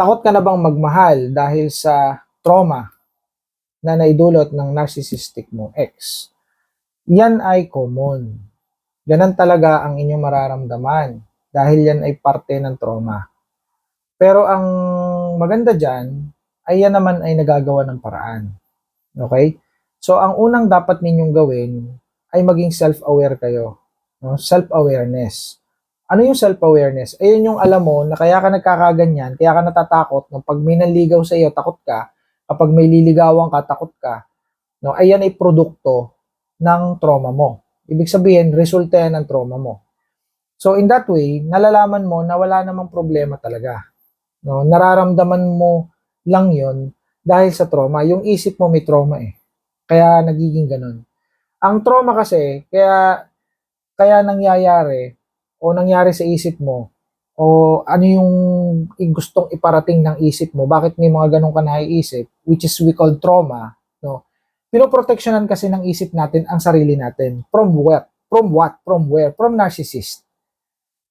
Takot ka na bang magmahal dahil sa trauma na naidulot ng narcissistic mong ex? Yan ay common. Ganun talaga ang inyong mararamdaman dahil yan ay parte ng trauma. Pero ang maganda dyan ay yan naman ay nagagawa ng paraan. Okay? So, ang unang dapat ninyong gawin ay maging self-aware kayo. No? Self-awareness. Ano yung self-awareness? Ayun yung alam mo na kaya ka nagkakaganyan, kaya ka natatakot, no? Pag may nanligaw sa iyo, takot ka. Kapag may liligawan ka, takot ka. No? Ayan ay produkto ng trauma mo. Ibig sabihin, resulta yan ng trauma mo. So, in that way, nalalaman mo na wala namang problema talaga. No? Nararamdaman mo lang yon dahil sa trauma. Yung isip mo may trauma eh. Kaya nagiging ganun. Ang trauma kasi, kaya nangyayari o nangyari sa isip mo o ano yung gustong iparating ng isip mo, bakit may mga ganun ka naiisip, which is we call trauma, no? Pinoproteksyonan kasi ng isip natin ang sarili natin. From what? From what? From where? From narcissist.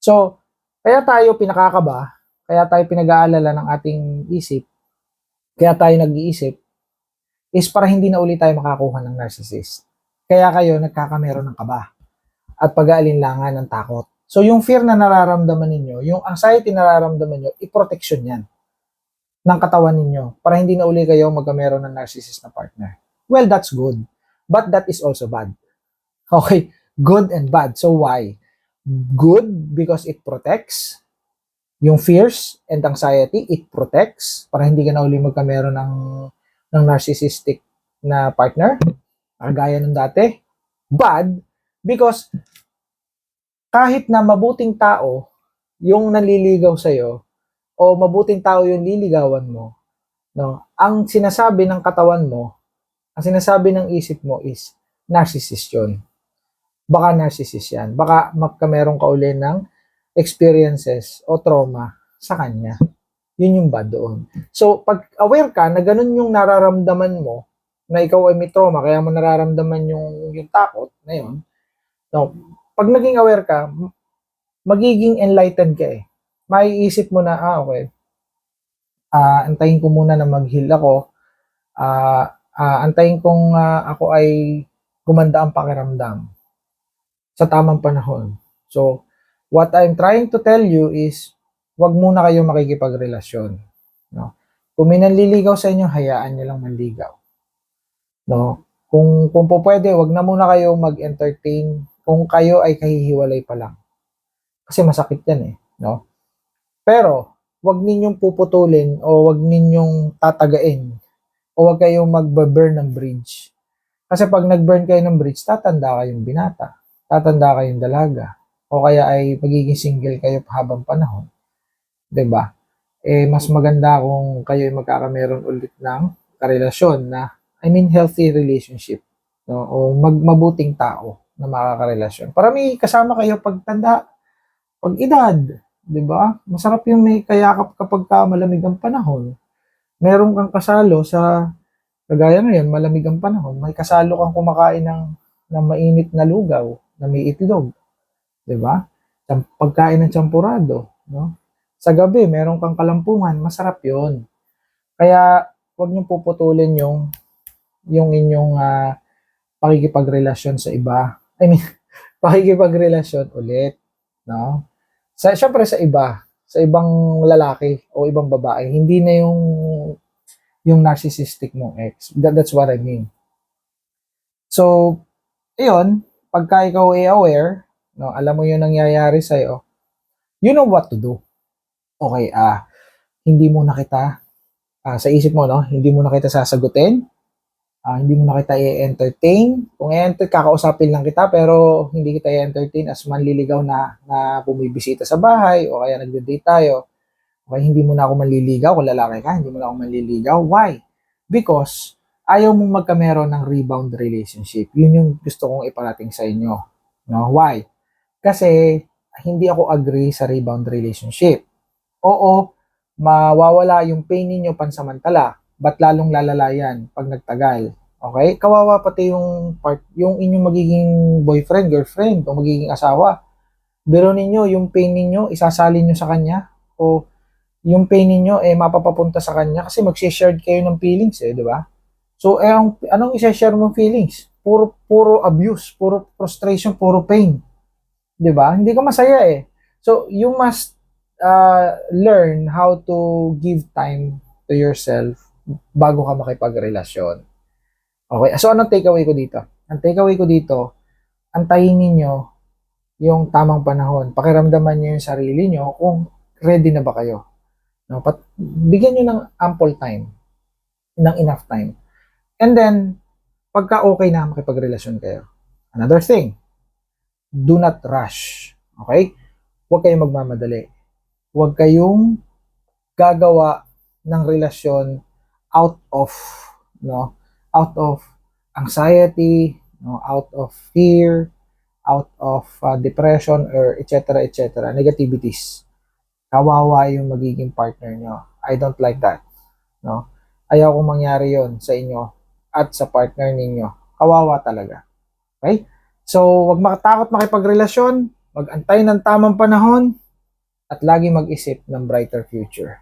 So, kaya tayo pinakakaba, kaya tayo pinag-aalala ng ating isip, kaya tayo nag-iisip, is para hindi na ulit tayo makakuha ng narcissist. Kaya kayo nagkakameron ng kaba at pag-aalinlangan ng takot. So, yung fear na nararamdaman ninyo, yung anxiety na nararamdaman nyo, i-protection yan ng katawan ninyo para hindi na uli kayo magkameron ng narcissist na partner. Well, that's good. But that is also bad. Okay? Good and bad. So, why? Good because it protects. Yung fears and anxiety, it protects para hindi ka na uli magkameron ng narcissistic na partner, kagaya ng dati. Bad because kahit na mabuting tao yung nanliligaw sa'yo o mabuting tao yung liligawan mo, no, ang sinasabi ng katawan mo, ang sinasabi ng isip mo is narcissist yun. Baka narcissist yan. Baka magkameron ka uli ng experiences o trauma sa kanya. Yun yung bad doon. So, pag aware ka na ganun yung nararamdaman mo, na ikaw ay may trauma, kaya mo nararamdaman yung takot na yun, no, pag naging aware ka, magiging enlightened ka eh. Maiisip mo na, okay, antayin ko muna na mag-heal ako, antayin kong ako ay gumanda ang pakiramdam sa tamang panahon. So, what I'm trying to tell you is, wag muna kayo makikipagrelasyon. No? Kung may nanliligaw sa inyo, hayaan nyo lang manligaw. No? Kung po pwede, wag na muna kayo mag-entertain kung kayo ay kahihiwalay pa lang. Kasi masakit yan eh. No? Pero, wag ninyong puputulin o wag ninyong tatagain o wag kayong magbaburn ng bridge. Kasi pag nag-burn kayo ng bridge, tatanda kayong binata, tatanda kayong dalaga, o kaya ay magiging single kayo habang panahon. 'Di ba? Eh, mas maganda kung kayo ay magkakameron ulit ng karelasyon na, healthy relationship. No? O mabuting tao na makakarelasyon. Para may kasama kayo pagtanda, pag edad, 'di ba? Masarap yung may kayakap kapag malamig ang panahon. Meron kang kasalo sa kagaya ngayon, malamig ang panahon, may kasalo kang kumakain ng mainit na lugaw, na may itlog, 'di ba? Pagkain ng champurado, no? Sa gabi, meron kang kalampungan, masarap 'yon. Kaya 'wag niyo puputulin yung inyong pakikipagrelasyon sa iba. Pakikipagrelasyon ulit, no? Syempre sa iba, sa ibang lalaki o ibang babae, hindi na yung narcissistic mong ex. That's what I mean. So, ayun, pagka ikaw ay aware, no, alam mo yung nangyayari sa'yo, you know what to do. Okay, hindi mo na kita, sa isip mo, no, hindi mo na kita sasagutin, hindi mo na kita i-entertain. Kung kakausapin lang kita, pero hindi kita i-entertain as manliligaw na bumibisita sa bahay, o kaya nagde-date tayo. Okay, hindi mo na ako manliligaw, kung lalaki ka, hindi mo na ako manliligaw. Why? Because ayaw mong magkameron ng rebound relationship. Yun yung gusto kong iparating sa inyo. No? Why? Kasi hindi ako agree sa rebound relationship. Oo, mawawala yung pain ninyo pansamantala, but lalong lalala yan pag nagtagal. Okay? Kawawa pati yung inyong magiging boyfriend, girlfriend, o magiging asawa. Biro ninyo, yung pain ninyo, isasalin nyo sa kanya, o yung pain ninyo mapapapunta sa kanya kasi magsi-share kayo ng feelings di ba? So anong i-share mong feelings? Puro abuse, puro frustration, puro pain, di ba? Hindi ka masaya So you must learn how to give time to yourself bago ka makipagrelasyon. Okay, so anong takeaway ko dito? Ang takeaway ko dito, antayin ninyo yung tamang panahon. Pakiramdaman niyo yung sarili niyo kung ready na ba kayo. No? Bigyan niyo ng ample time, ng enough time. And then, pagka okay na makipagrelasyon kayo. Another thing, do not rush. Okay? Huwag kayong magmamadali. Huwag kayong gagawa ng relasyon out of out of anxiety, out of fear, out of depression or etc. negativities. Kawawa yung magiging partner nyo. I don't like that. Ayaw kong mangyari yon sa inyo at sa partner ninyo. Kawawa talaga. Okay? So, wag makatakot makipagrelasyon, mag-antay ng tamang panahon, at lagi mag-isip ng brighter future.